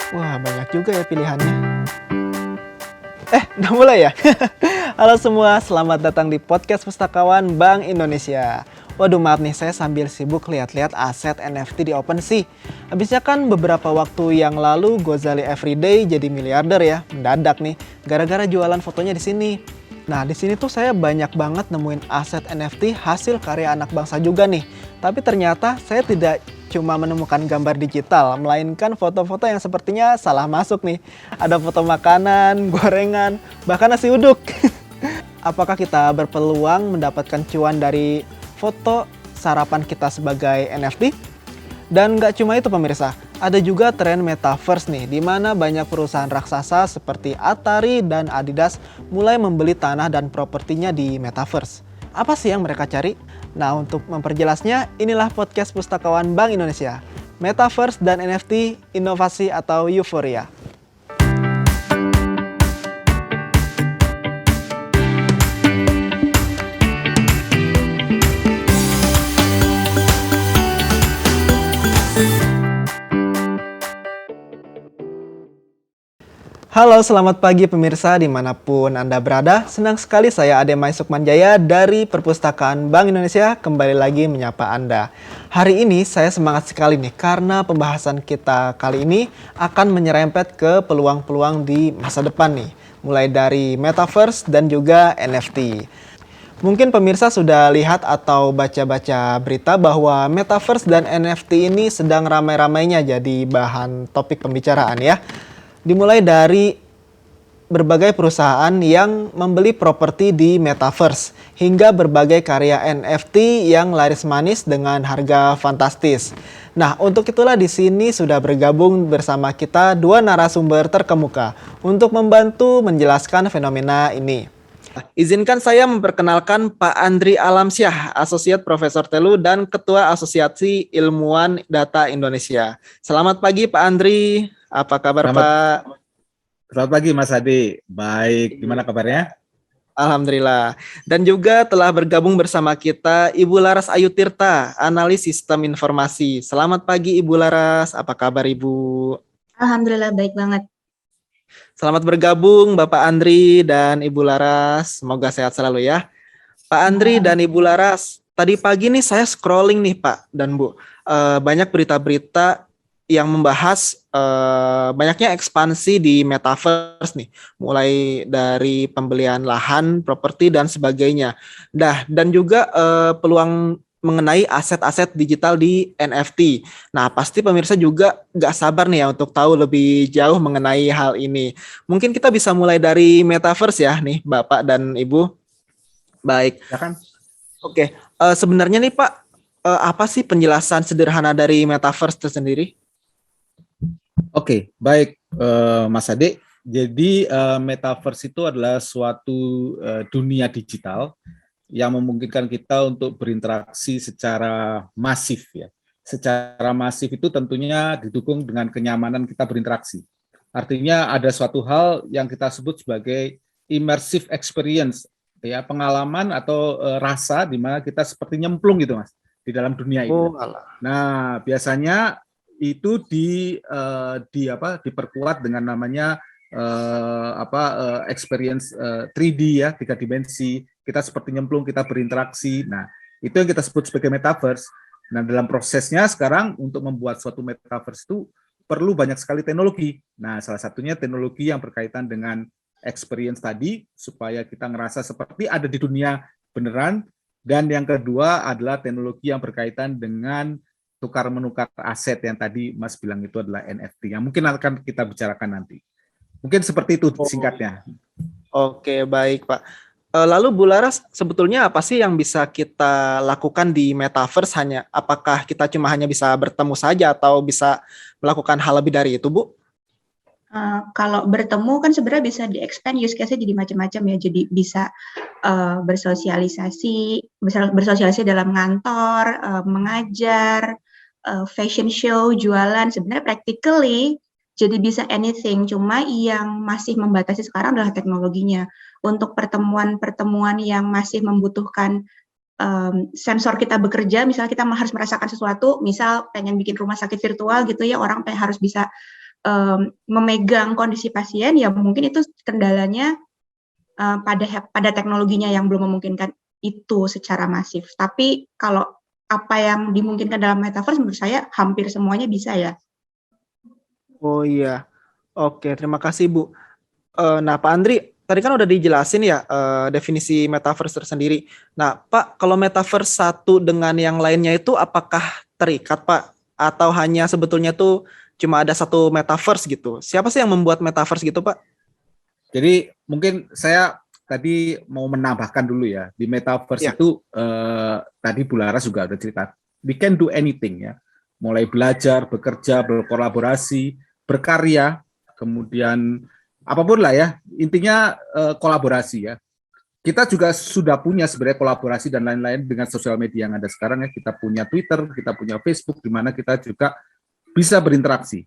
Wah, banyak juga ya pilihannya. Udah mulai ya? Halo semua, selamat datang di podcast Pustakawan Bank Indonesia. Waduh, maaf nih, saya sambil sibuk lihat-lihat aset NFT di OpenSea. Habisnya kan beberapa waktu yang lalu Gozali Everyday jadi miliarder ya, mendadak nih, gara-gara jualan fotonya di sini. Nah, di sini tuh saya banyak banget nemuin aset NFT hasil karya anak bangsa juga nih. Tapi ternyata saya tidak cuma menemukan gambar digital, melainkan foto-foto yang sepertinya salah masuk nih. Ada foto makanan, gorengan, bahkan nasi uduk. Apakah kita berpeluang mendapatkan cuan dari foto sarapan kita sebagai NFT? Dan nggak cuma itu pemirsa, ada juga tren metaverse nih, di mana banyak perusahaan raksasa seperti Atari dan Adidas mulai membeli tanah dan propertinya di metaverse. Apa sih yang mereka cari? Nah, untuk memperjelasnya, inilah podcast Pustakawan Bank Indonesia. Metaverse dan NFT, inovasi atau euforia. Halo, selamat pagi pemirsa dimanapun Anda berada. Senang sekali saya Ademai Sukmanjaya dari Perpustakaan Bank Indonesia kembali lagi menyapa Anda. Hari ini saya semangat sekali nih karena pembahasan kita kali ini akan menyerempet ke peluang-peluang di masa depan nih. Mulai dari Metaverse dan juga NFT. Mungkin pemirsa sudah lihat atau baca-baca berita bahwa Metaverse dan NFT ini sedang ramai-ramainya jadi bahan topik pembicaraan ya. Dimulai dari berbagai perusahaan yang membeli properti di Metaverse hingga berbagai karya NFT yang laris manis dengan harga fantastis. Nah, untuk itulah di sini sudah bergabung bersama kita dua narasumber terkemuka untuk membantu menjelaskan fenomena ini. Izinkan saya memperkenalkan Pak Andri Alamsyah, Asosiat Profesor Telu dan Ketua Asosiasi Ilmuwan Data Indonesia. Selamat pagi Pak Andri, apa kabar Selamat, Pak? selamat pagi Mas Adi. Baik, gimana kabarnya? Alhamdulillah. Dan juga telah bergabung bersama kita Ibu Laras Ayu Tirta, Analis Sistem Informasi. Selamat pagi Ibu Laras, apa kabar Ibu? Alhamdulillah baik banget. Selamat bergabung Bapak Andri dan Ibu Laras, semoga sehat selalu ya. Pak Andri dan Ibu Laras, tadi pagi nih saya scrolling nih Pak dan Bu, banyak berita-berita yang membahas banyaknya ekspansi di metaverse nih, mulai dari pembelian lahan, properti dan sebagainya. Dan juga peluang mengenai aset-aset digital di NFT. Nah, pasti pemirsa juga nggak sabar nih ya untuk tahu lebih jauh mengenai hal ini. Mungkin kita bisa mulai dari metaverse ya nih, Bapak dan Ibu. Baik. Ya kan? Oke, sebenarnya nih Pak, apa sih penjelasan sederhana dari metaverse itu sendiri? Oke, baik Mas Adi. Jadi metaverse itu adalah suatu dunia digital yang memungkinkan kita untuk berinteraksi secara masif ya. Secara masif itu tentunya didukung dengan kenyamanan kita berinteraksi. Artinya ada suatu hal yang kita sebut sebagai immersive experience, ya, pengalaman atau rasa di mana kita seperti nyemplung gitu Mas di dalam dunia itu. Oh, alah. Nah, biasanya itu diperkuat dengan namanya experience 3D ya, 3 dimensi. Kita seperti nyemplung, kita berinteraksi. Nah, itu yang kita sebut sebagai metaverse. Nah, dalam prosesnya sekarang untuk membuat suatu metaverse itu perlu banyak sekali teknologi. Nah, salah satunya teknologi yang berkaitan dengan experience tadi, supaya kita ngerasa seperti ada di dunia beneran. Dan yang kedua adalah teknologi yang berkaitan dengan tukar-menukar aset yang tadi Mas bilang itu adalah NFT, yang mungkin akan kita bicarakan nanti. Mungkin seperti itu singkatnya. Oke, baik Pak. Lalu Bu Laras, sebetulnya apa sih yang bisa kita lakukan di metaverse apakah kita cuma hanya bisa bertemu saja atau bisa melakukan hal lebih dari itu, Bu? Kalau bertemu kan sebenarnya bisa di-expand use case-nya jadi macam-macam ya. Jadi bisa bersosialisasi dalam kantor, mengajar, fashion show, jualan. Sebenarnya practically jadi bisa anything. Cuma yang masih membatasi sekarang adalah teknologinya. Untuk pertemuan-pertemuan yang masih membutuhkan sensor kita bekerja, misalnya kita harus merasakan sesuatu, misal pengen bikin rumah sakit virtual gitu ya, orang harus bisa memegang kondisi pasien, ya mungkin itu kendalanya pada teknologinya yang belum memungkinkan itu secara masif. Tapi kalau apa yang dimungkinkan dalam metaverse menurut saya hampir semuanya bisa ya. Oh iya, oke, terima kasih Bu. Nah Pak Andri, tadi kan udah dijelasin ya definisi metaverse tersendiri. Nah Pak, kalau metaverse satu dengan yang lainnya itu apakah terikat Pak? Atau hanya sebetulnya tuh cuma ada satu metaverse gitu? Siapa sih yang membuat metaverse gitu Pak? Jadi mungkin saya tadi mau menambahkan dulu ya, di metaverse Ya. itu tadi Bu Laras juga ada cerita, we can do anything ya, mulai belajar, bekerja, berkolaborasi, berkarya, kemudian apapun lah ya, intinya kolaborasi ya. Kita juga sudah punya sebenarnya kolaborasi dan lain-lain dengan sosial media yang ada sekarang ya. Kita punya Twitter, kita punya Facebook, di mana kita juga bisa berinteraksi.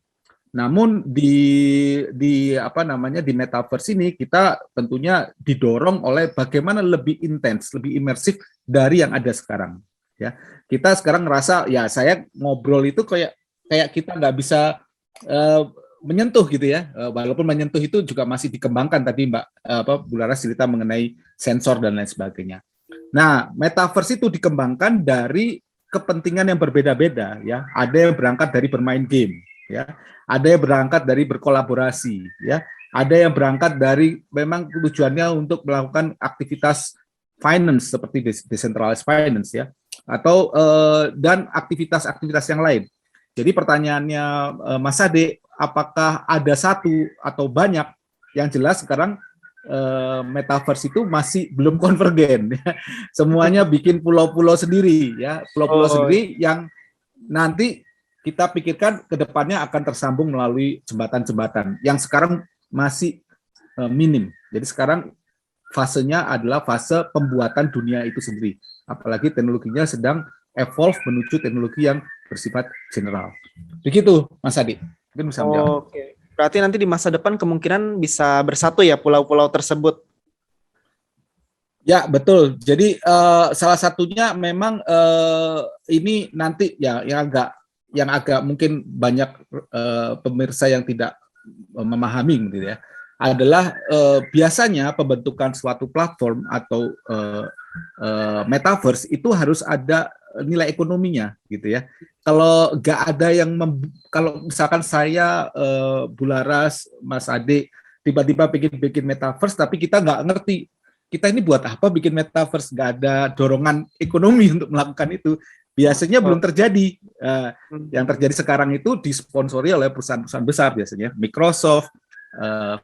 Namun di apa namanya di metaverse ini kita tentunya didorong oleh bagaimana lebih intens, lebih imersif dari yang ada sekarang. Ya, kita sekarang ngerasa ya saya ngobrol itu kayak kita nggak bisa menyentuh gitu ya. Walaupun menyentuh itu juga masih dikembangkan tadi Mbak Bu Laras cerita mengenai sensor dan lain sebagainya. Nah, metaverse itu dikembangkan dari kepentingan yang berbeda-beda ya. Ada yang berangkat dari bermain game ya. Ada yang berangkat dari berkolaborasi ya. Ada yang berangkat dari memang tujuannya untuk melakukan aktivitas finance seperti decentralized finance ya, atau dan aktivitas-aktivitas yang lain. Jadi pertanyaannya Mas Ade, apakah ada satu atau banyak? Yang jelas sekarang metaverse itu masih belum konvergen ya. Semuanya bikin pulau-pulau sendiri ya, pulau-pulau sendiri yang nanti kita pikirkan ke depannya akan tersambung melalui jembatan-jembatan yang sekarang masih minim. Jadi sekarang fasenya adalah fase pembuatan dunia itu sendiri. Apalagi teknologinya sedang evolve menuju teknologi yang bersifat general. Begitu, Mas Adi. Mungkin bisa menjawab. Oke. Berarti nanti di masa depan kemungkinan bisa bersatu ya pulau-pulau tersebut. Ya, betul. Jadi salah satunya memang ini nanti ya yang agak mungkin banyak pemirsa yang tidak memahami gitu ya, adalah biasanya pembentukan suatu platform atau metaverse itu harus ada nilai ekonominya gitu ya. Kalau nggak ada yang kalau misalkan saya Bu Laras, Mas Ade tiba-tiba bikin metaverse tapi kita nggak ngerti kita ini buat apa bikin metaverse, nggak ada dorongan ekonomi untuk melakukan itu, biasanya belum terjadi. Yang terjadi sekarang itu disponsori oleh perusahaan-perusahaan besar biasanya, Microsoft,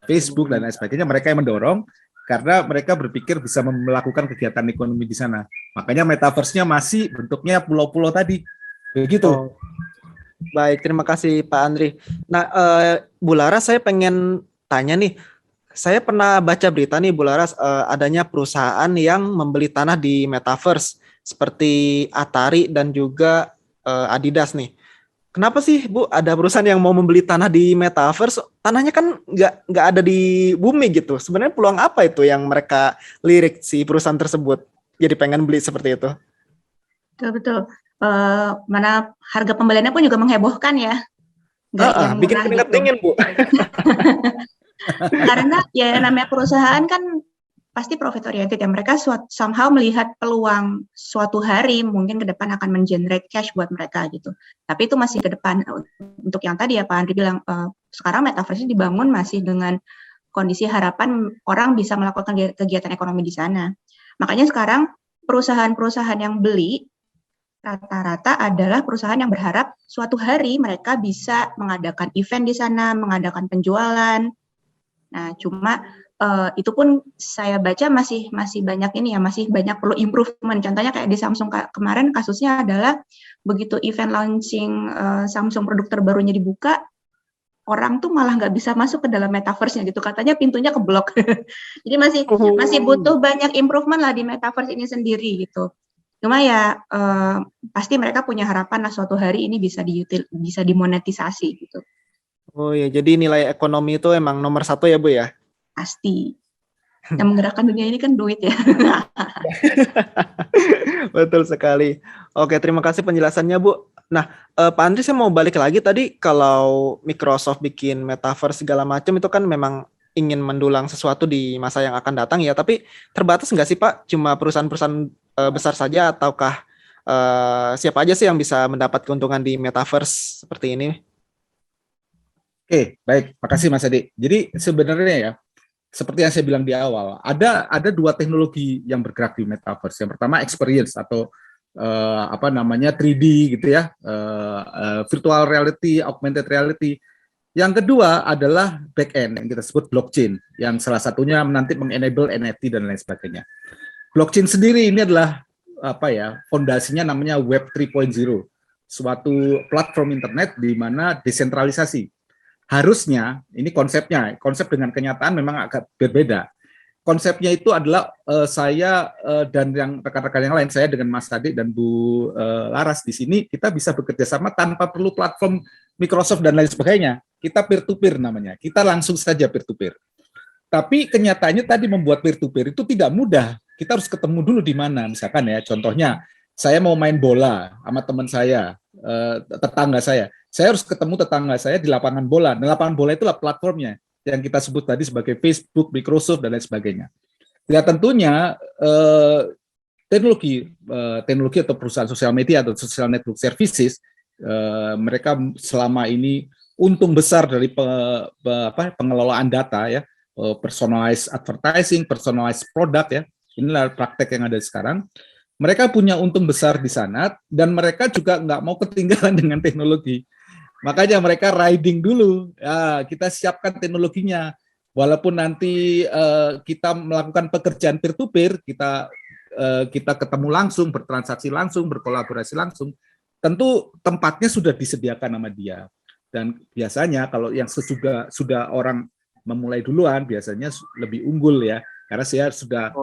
Facebook, dan lain sebagainya. Mereka yang mendorong, karena mereka berpikir bisa melakukan kegiatan ekonomi di sana. Makanya metaverse-nya masih bentuknya pulau-pulau tadi. Begitu. Baik, terima kasih Pak Andri. Nah, Bu Laras, saya pengen tanya nih, saya pernah baca berita nih Bu Laras, adanya perusahaan yang membeli tanah di metaverse seperti Atari dan juga Adidas nih. Kenapa sih Bu ada perusahaan yang mau membeli tanah di metaverse? Tanahnya kan nggak ada di bumi gitu. Sebenarnya peluang apa itu yang mereka lirik si perusahaan tersebut? Jadi pengen beli seperti itu. Betul. Mana harga pembeliannya pun juga menghebohkan ya. Nggak yang bikin murah keringat gitu. dingin Bu. Karena ya namanya perusahaan kan pasti profit oriented ya. Mereka somehow melihat peluang suatu hari mungkin ke depan akan mengenerate cash buat mereka gitu. Tapi itu masih ke depan. Untuk yang tadi ya Pak Andri bilang, sekarang metaverse dibangun masih dengan kondisi harapan orang bisa melakukan kegiatan ekonomi di sana. Makanya sekarang perusahaan-perusahaan yang beli rata-rata adalah perusahaan yang berharap suatu hari mereka bisa mengadakan event di sana, mengadakan penjualan. Nah, cuma itu pun saya baca masih banyak ini ya, masih banyak perlu improvement. Contohnya kayak di Samsung kemarin kasusnya adalah begitu event launching Samsung produk terbarunya dibuka, orang tuh malah nggak bisa masuk ke dalam metaverse-nya gitu. Katanya pintunya keblok. Jadi masih butuh banyak improvement lah di metaverse ini sendiri gitu. Cuma ya pasti mereka punya harapan lah suatu hari ini bisa dimonetisasi gitu. Oh ya, jadi nilai ekonomi itu emang nomor satu ya Bu ya? Pasti. Yang menggerakkan dunia ini kan duit ya. Betul sekali. Oke, terima kasih penjelasannya, Bu. Nah, Pak Andri, saya mau balik lagi tadi kalau Microsoft bikin metaverse segala macam itu kan memang ingin mendulang sesuatu di masa yang akan datang ya, tapi terbatas nggak sih Pak? Cuma perusahaan-perusahaan besar saja ataukah siapa aja sih yang bisa mendapat keuntungan di metaverse seperti ini? Oke, baik. Makasih Mas Adi. Jadi sebenarnya ya, seperti yang saya bilang di awal, ada dua teknologi yang bergerak di metaverse. Yang pertama experience atau apa namanya 3D gitu ya, virtual reality, augmented reality. Yang kedua adalah back end yang kita sebut blockchain, yang salah satunya nanti mengenable NFT dan lain sebagainya. Blockchain sendiri ini adalah apa ya, fondasinya namanya Web 3.0, suatu platform internet di mana desentralisasi. Harusnya, ini konsepnya, konsep dengan kenyataan memang agak berbeda. Konsepnya itu adalah saya dan yang rekan-rekan yang lain, saya dengan Mas Adi dan Bu Laras di sini, kita bisa bekerja sama tanpa perlu platform Microsoft dan lain sebagainya. Kita peer-to-peer namanya, kita langsung saja peer-to-peer. Tapi kenyataannya tadi membuat peer-to-peer itu tidak mudah. Kita harus ketemu dulu di mana, misalkan ya, contohnya, saya mau main bola sama teman saya, tetangga saya harus ketemu tetangga saya di lapangan bola. Nah, lapangan bola itulah platformnya yang kita sebut tadi sebagai Facebook, Microsoft, dan lain sebagainya. Ya tentunya teknologi atau perusahaan sosial media atau social network services, mereka selama ini untung besar dari pengelolaan data ya, personalized advertising, personalized product ya. Inilah praktek yang ada sekarang. Mereka punya untung besar di sana, dan mereka juga nggak mau ketinggalan dengan teknologi. Makanya mereka riding dulu, ya, kita siapkan teknologinya. Walaupun nanti kita melakukan pekerjaan peer-to-peer, kita ketemu langsung, bertransaksi langsung, berkolaborasi langsung, tentu tempatnya sudah disediakan sama dia. Dan biasanya kalau yang sudah orang memulai duluan, biasanya lebih unggul ya. Karena saya sudah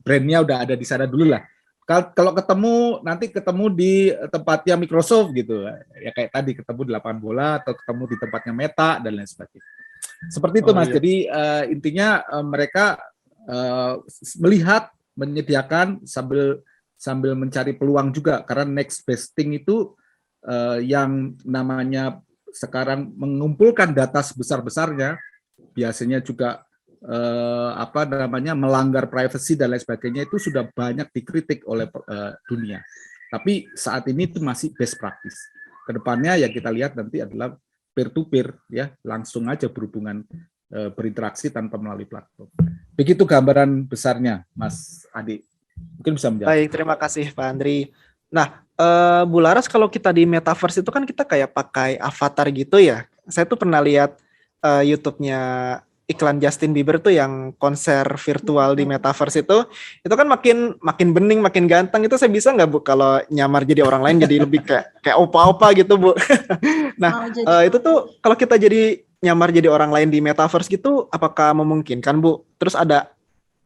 brandnya udah ada di sana dulu lah. Kalau nanti ketemu di tempatnya Microsoft gitu, ya kayak tadi ketemu di lapangan bola atau ketemu di tempatnya Meta dan lain sebagainya. Seperti itu Mas. Jadi intinya mereka melihat, menyediakan sambil mencari peluang juga, karena next best thing itu yang namanya sekarang mengumpulkan data sebesar-besarnya, biasanya juga melanggar privacy dan lain sebagainya, itu sudah banyak dikritik oleh dunia. Tapi saat ini itu masih best practice. Kedepannya yang kita lihat nanti adalah peer-to-peer ya, langsung aja berhubungan, berinteraksi tanpa melalui platform. Begitu gambaran besarnya, Mas Adi. Mungkin bisa menjawab. Baik, terima kasih Pak Andri. Nah, Bu Laras, kalau kita di metaverse itu kan kita kayak pakai avatar gitu ya. Saya tuh pernah lihat YouTube-nya iklan Justin Bieber tuh yang konser virtual di metaverse itu kan makin bening, makin ganteng. Itu saya bisa nggak Bu kalau nyamar jadi orang lain, jadi lebih kayak opa-opa gitu Bu? Nah, itu tuh kalau kita jadi nyamar jadi orang lain di metaverse gitu, apakah memungkinkan Bu? Terus ada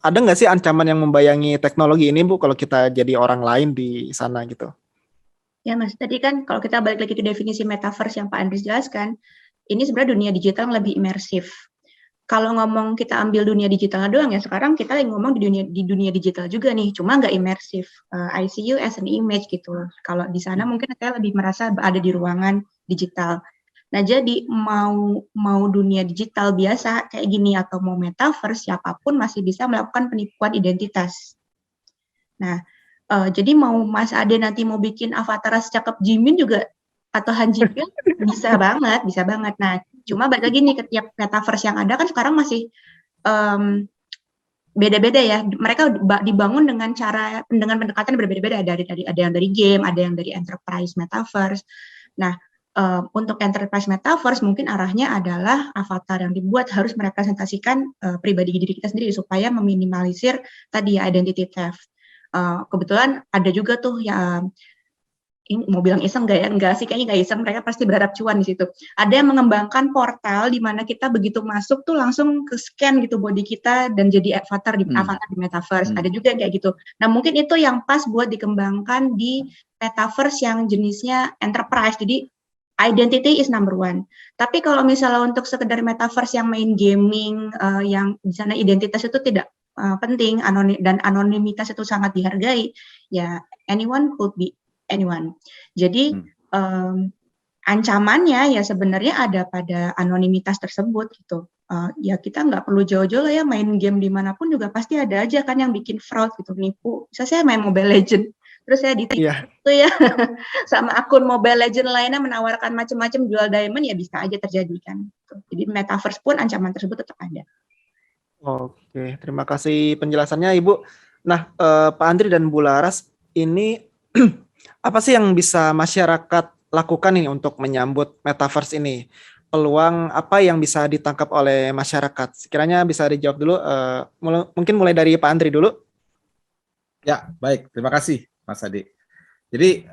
nggak sih ancaman yang membayangi teknologi ini Bu kalau kita jadi orang lain di sana gitu? Ya Mas, tadi kan kalau kita balik lagi ke definisi metaverse yang Pak Andri jelaskan, ini sebenarnya dunia digital yang lebih imersif. Kalau ngomong kita ambil dunia digital doang ya, sekarang kita lagi ngomong di dunia digital juga nih, cuma nggak imersif. I see you as an image gitu. Kalau di sana mungkin saya lebih merasa ada di ruangan digital. Nah, jadi mau dunia digital biasa kayak gini atau mau metaverse, siapapun masih bisa melakukan penipuan identitas. Nah, jadi mau Mas Ade nanti mau bikin avatar secakep Jimin juga atau Han Ji Pyeong bisa banget. Nah, cuma balik lagi nih ke tiap metaverse yang ada kan sekarang masih beda-beda ya. Mereka dibangun dengan pendekatan berbeda-beda. Ada yang dari game, ada yang dari enterprise metaverse. Nah, untuk enterprise metaverse mungkin arahnya adalah avatar yang dibuat harus merepresentasikan pribadi diri kita sendiri supaya meminimalisir tadi ya identity theft. Kebetulan ada juga tuh yang ini mau bilang iseng nggak ya? Enggak sih, kayaknya nggak iseng. Mereka pasti berharap cuan di situ. Ada yang mengembangkan portal di mana kita begitu masuk tuh langsung ke scan gitu body kita dan jadi avatar di metaverse. Ada juga yang kayak gitu. Nah, mungkin itu yang pas buat dikembangkan di metaverse yang jenisnya enterprise. Jadi identity is number one. Tapi kalau misalnya untuk sekedar metaverse yang main gaming, yang di sana identitas itu tidak penting, dan anonimitas itu sangat dihargai, ya anyone could be anyone. Jadi ancamannya ya sebenarnya ada pada anonimitas tersebut gitu. Ya kita nggak perlu jauh-jauh lah ya, main game dimanapun juga pasti ada aja kan yang bikin fraud gitu, nipu. Misalnya saya main Mobile Legend, terus saya ditipu tuh ya sama akun Mobile Legend lainnya menawarkan macam-macam jual diamond, ya bisa aja terjadi kan. Jadi metaverse pun ancaman tersebut tetap ada. Oke, terima kasih penjelasannya Ibu. Nah, Pak Andri dan Bu Laras, ini apa sih yang bisa masyarakat lakukan ini untuk menyambut metaverse ini? Peluang apa yang bisa ditangkap oleh masyarakat? Sekiranya bisa dijawab dulu, mungkin mulai dari Pak Andri dulu. Ya, baik. Terima kasih, Mas Adi. Jadi,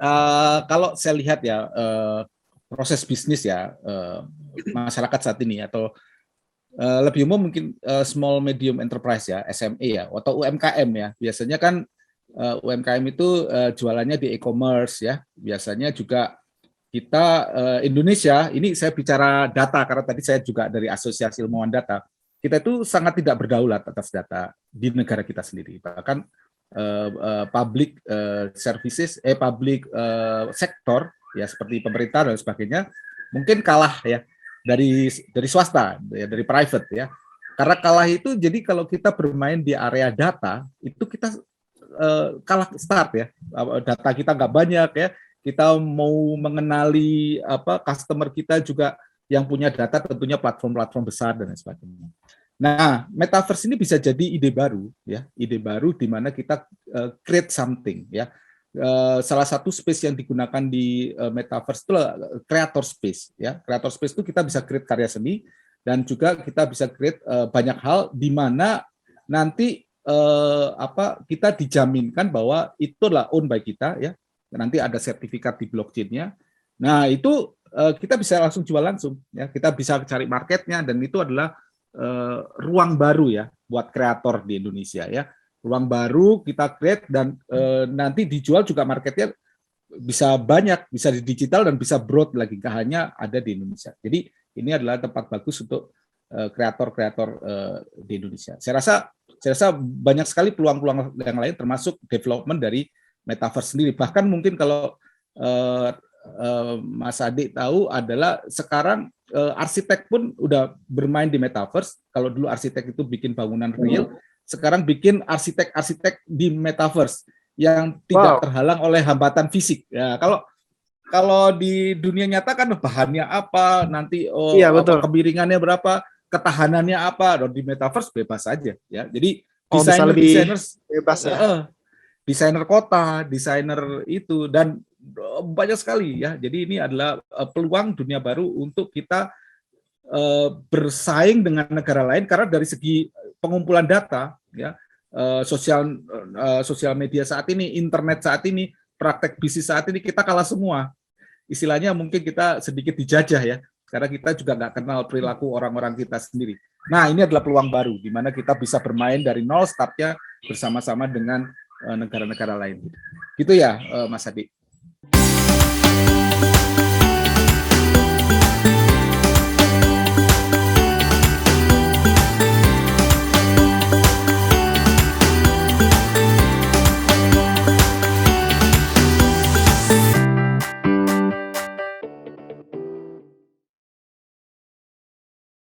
kalau saya lihat ya, proses bisnis ya, masyarakat saat ini, atau lebih umum mungkin small medium enterprise ya, SME ya, atau UMKM ya. Biasanya kan UMKM itu jualannya di e-commerce ya. Biasanya juga kita Indonesia, ini saya bicara data karena tadi saya juga dari Asosiasi Ilmuwan Data, kita itu sangat tidak berdaulat atas data di negara kita sendiri. Bahkan public services, public sektor ya seperti pemerintah dan sebagainya mungkin kalah ya dari swasta, ya, dari private ya. Karena kalah itu, jadi kalau kita bermain di area data itu kita kalah start ya. Data kita nggak banyak ya. Kita mau mengenali customer kita juga yang punya data tentunya platform-platform besar dan sebagainya. Nah, metaverse ini bisa jadi ide baru ya, ide baru di mana kita create something ya. Salah satu space yang digunakan di metaverse itu creator space ya. Creator space itu kita bisa create karya seni dan juga kita bisa create banyak hal di mana nanti kita dijaminkan bahwa itu adalah own by kita ya. Nanti ada sertifikat di blockchain-nya. Nah, itu kita bisa langsung jual langsung ya. Kita bisa cari marketnya, dan itu adalah ruang baru ya buat kreator di Indonesia ya. Ruang baru kita create dan nanti dijual juga, marketnya bisa banyak, bisa di digital dan bisa broad lagi, nggak hanya ada di Indonesia. Jadi ini adalah tempat bagus untuk kreator-kreator di Indonesia. Saya rasa banyak sekali peluang-peluang yang lain, termasuk development dari metaverse sendiri. Bahkan mungkin kalau Mas Adi tahu adalah sekarang arsitek pun udah bermain di metaverse. Kalau dulu arsitek itu bikin bangunan real, sekarang bikin arsitek-arsitek di metaverse yang tidak terhalang oleh hambatan fisik. Ya, kalau di dunia nyata kan bahannya apa, nanti kemiringannya berapa, ketahanannya apa. Dan di metaverse bebas saja ya. Jadi desainer bebas ya. Desainer kota, desainer itu, dan banyak sekali ya. Jadi ini adalah peluang dunia baru untuk kita bersaing dengan negara lain, karena dari segi pengumpulan data ya, sosial media saat ini, internet saat ini, praktek bisnis saat ini, kita kalah semua. Istilahnya mungkin kita sedikit dijajah ya, karena kita juga nggak kenal perilaku orang-orang kita sendiri. Nah, ini adalah peluang baru di mana kita bisa bermain dari nol, startnya bersama-sama dengan negara-negara lain. Gitu ya, Mas Adi.